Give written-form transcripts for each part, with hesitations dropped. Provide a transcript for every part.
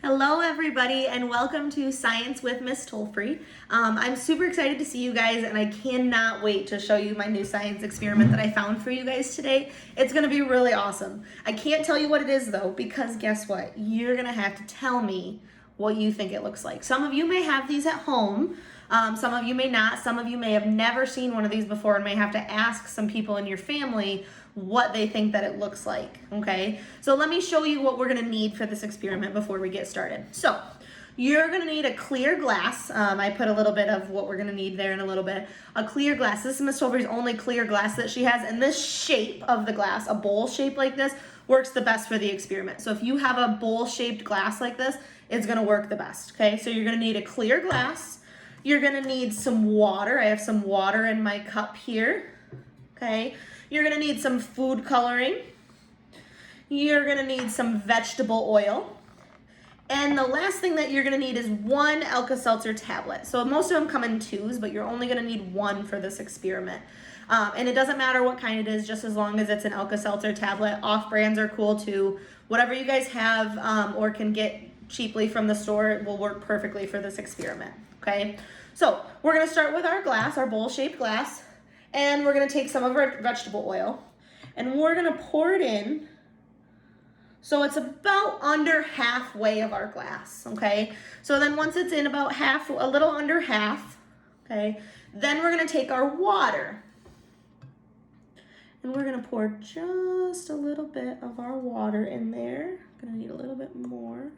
Hello everybody and welcome to Science with Miss Tolfree. I'm super excited to see you guys and I cannot wait to show you my new science experiment that I found for you guys today. It's going to be really awesome. I can't tell you what it is though because guess what? You're going to have to tell me what you think it looks like. Some of you may have these at home. Some of you may not. Some of you may have never seen one of these before and may have to ask some people in your family what they think that it looks like, okay? So let me show you what we're gonna need for this experiment before we get started. So you're gonna need a clear glass. I put a little bit of what we're gonna need there in a little bit. A clear glass. This is Miss Tolfree's only clear glass that she has, and this shape of the glass, a bowl shape like this, works the best for the experiment. So if you have a bowl shaped glass like this, it's gonna work the best, okay? So you're gonna need a clear glass. You're gonna need some water. I have some water in my cup here, okay? You're gonna need some food coloring. You're gonna need some vegetable oil. And the last thing that you're gonna need is one Alka-Seltzer tablet. So most of them come in twos, but you're only gonna need one for this experiment. And it doesn't matter what kind it is, just as long as it's an Alka-Seltzer tablet. Off-brands are cool too. Whatever you guys have or can get cheaply from the store will work perfectly for this experiment, okay? So we're gonna start with our glass, our bowl-shaped glass, and we're gonna take some of our vegetable oil, and we're gonna pour it in so it's about under halfway of our glass, okay? So then once it's in about half, a little under half, okay, then we're gonna take our water, and we're gonna pour just a little bit of our water in there. Gonna need a little bit more.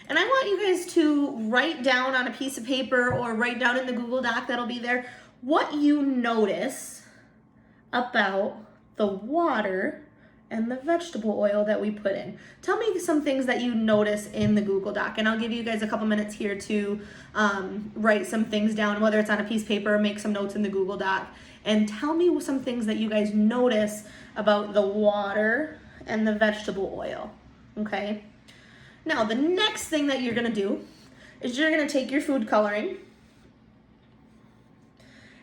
And I want you guys to write down on a piece of paper or write down in the Google Doc that'll be there what you notice about the water and the vegetable oil that we put in. Tell me some things that you notice in the Google Doc, and I'll give you guys a couple minutes here to write some things down, whether it's on a piece of paper or make some notes in the Google Doc, and tell me some things that you guys notice about the water and the vegetable oil, okay? Now, the next thing that you're gonna do is you're gonna take your food coloring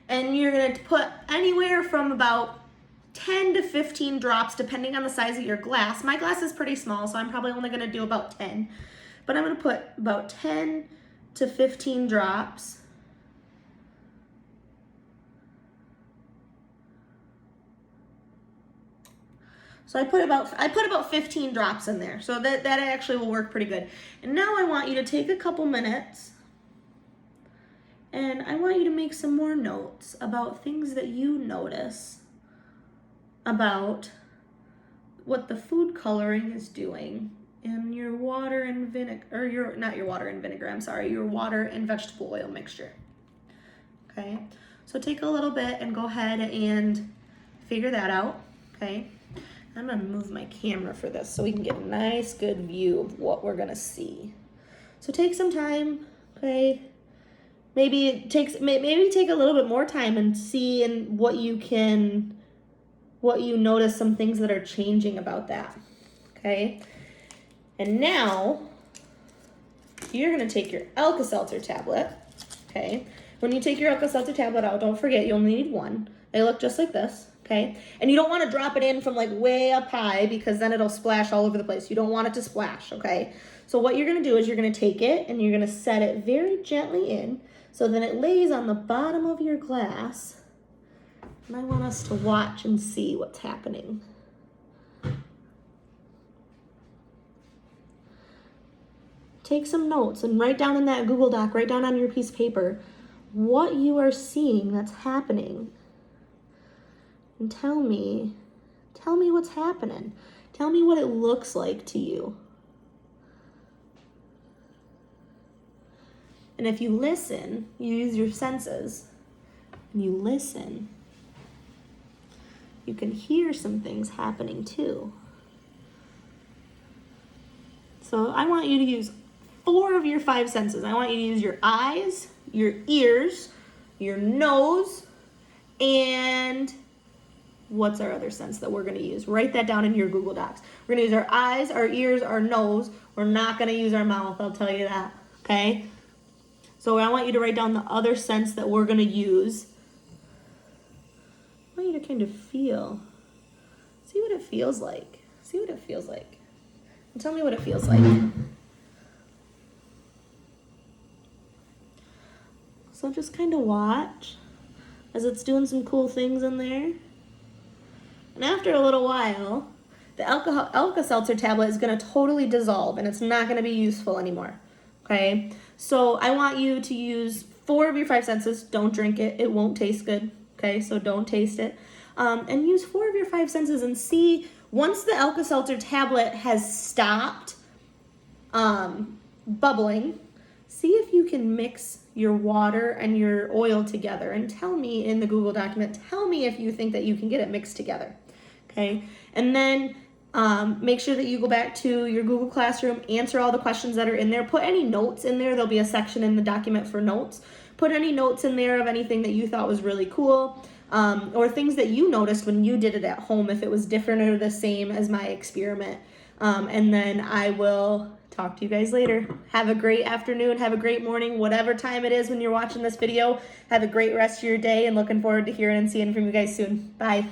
and you're gonna put anywhere from about 10 to 15 drops, depending on the size of your glass. My glass is pretty small, so I'm probably only gonna do about 10, but I'm gonna put about 10 to 15 drops. So I put about 15 drops in there. So that actually will work pretty good. And now I want you to take a couple minutes and I want you to make some more notes about things that you notice about what the food coloring is doing in your water and vinegar, or your water and vegetable oil mixture. Okay? So take a little bit and go ahead and figure that out, okay? I'm gonna move my camera for this so we can get a nice good view of what we're gonna see. So take some time, okay? Maybe take a little bit more time and see and what you notice, some things that are changing about that, okay? And now you're gonna take your Alka-Seltzer tablet, okay? When you take your Alka-Seltzer tablet out, don't forget you only need one. They look just like this. Okay, and you don't want to drop it in from like way up high because then it'll splash all over the place. You don't want it to splash, okay? So what you're going to do is you're going to take it and you're going to set it very gently in so then it lays on the bottom of your glass. And I want us to watch and see what's happening. Take some notes and write down in that Google Doc, write down on your piece of paper what you are seeing that's happening. And tell me what's happening. Tell me what it looks like to you. And if you listen, you use your senses, and you listen, you can hear some things happening too. So I want you to use 4 of your 5 senses. I want you to use your eyes, your ears, your nose, and what's our other sense that we're going to use? Write that down in your Google Docs. We're going to use our eyes, our ears, our nose. We're not going to use our mouth, I'll tell you that, okay? So I want you to write down the other sense that we're going to use. I want you to kind of feel. See what it feels like. See what it feels like. And tell me what it feels like. So just kind of watch as it's doing some cool things in there. And after a little while, the Alka-Seltzer tablet is going to totally dissolve and it's not going to be useful anymore. Okay? So I want you to use 4 of your 5 senses. Don't drink it. It won't taste good. Okay? So don't taste it. And use 4 of your 5 senses and see, once the Alka-Seltzer tablet has stopped bubbling, see if you can mix your water and your oil together, and tell me in the Google document, tell me if you think that you can get it mixed together. Okay, and then make sure that you go back to your Google Classroom, answer all the questions that are in there, put any notes in there. There'll be a section in the document for notes. Put any notes in there of anything that you thought was really cool, or things that you noticed when you did it at home, if it was different or the same as my experiment. And then I will talk to you guys later. Have a great afternoon, have a great morning, whatever time it is when you're watching this video. Have a great rest of your day, and looking forward to hearing and seeing from you guys soon. Bye.